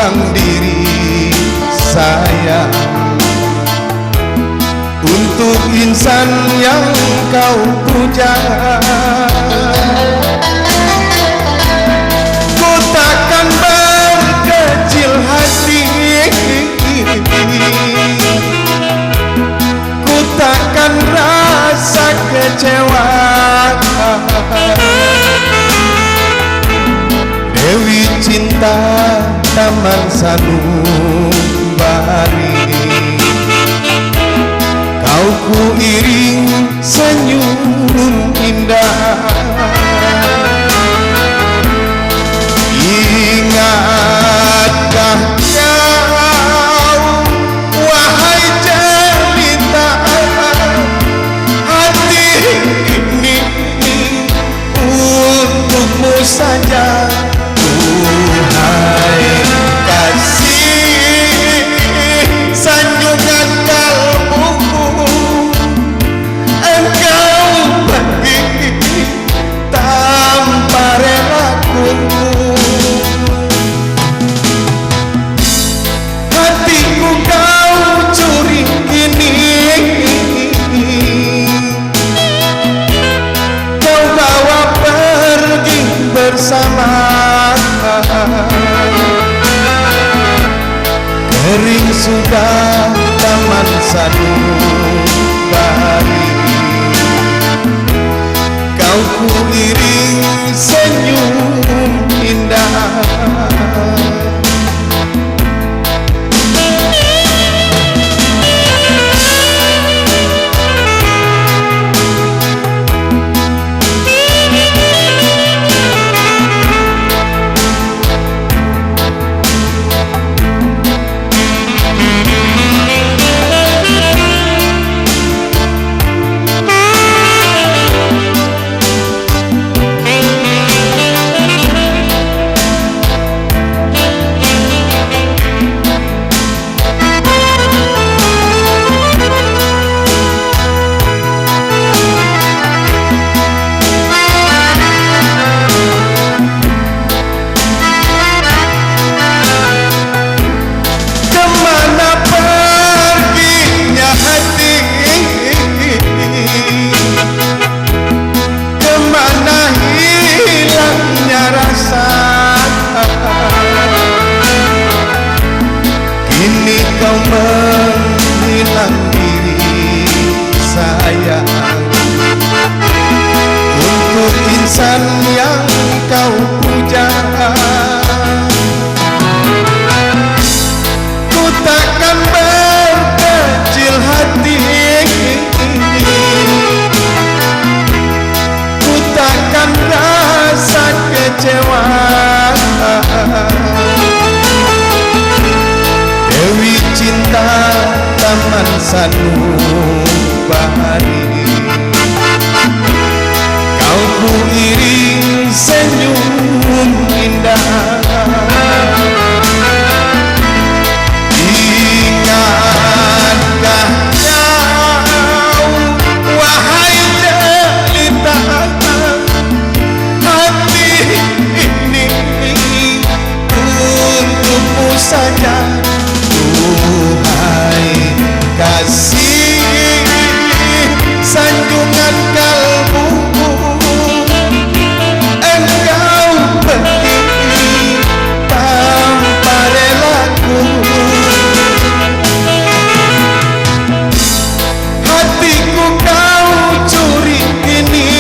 hilang diri saya untuk insan yang kau puja. Ku takkan berkecil hati, ku takkan rasa kecewa. Dewi cinta Taman Sanubari, kau ku iring senyum indah. Ingatkah kau, wahai jelita, hati ini untukmu saja. Tuhai kasih, sanjungan kalbuku, engkau pergi tanpa relaku. Hatiku kau curi kini, kau bawa pergi bersama. Kering sudah Taman Sanubari, kau ku iring senyum indah. Kini kau menghilang diri saya untuk insan yang kau puja. Ku takkan berkecil hati, ku takkan rasa kecewa. Dewi cinta Taman Sanubari, kau ku iring senyum indah. Ingatkah kau, wahai jelita, hati ini untukmu saja. Tuhai kasih, sanjungan kalbuku, engkau pergi tanpa relaku. Hatiku kau curi kini,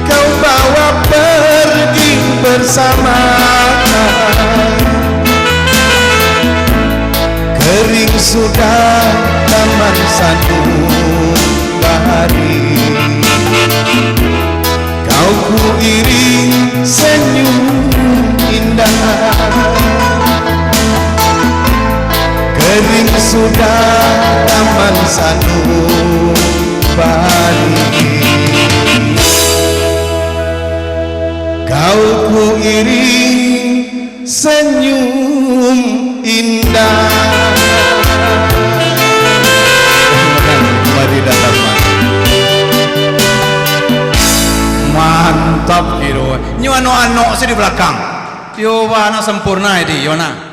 kau bawa pergi bersama. Kering sudah Taman Sanubari, kau ku iring senyum indah. Kering sudah Taman Sanubari, kau ku iring senyum indah. Mari datang mantap kiro nyu ano sih di belakang? Yo wana sempurna ini Yona.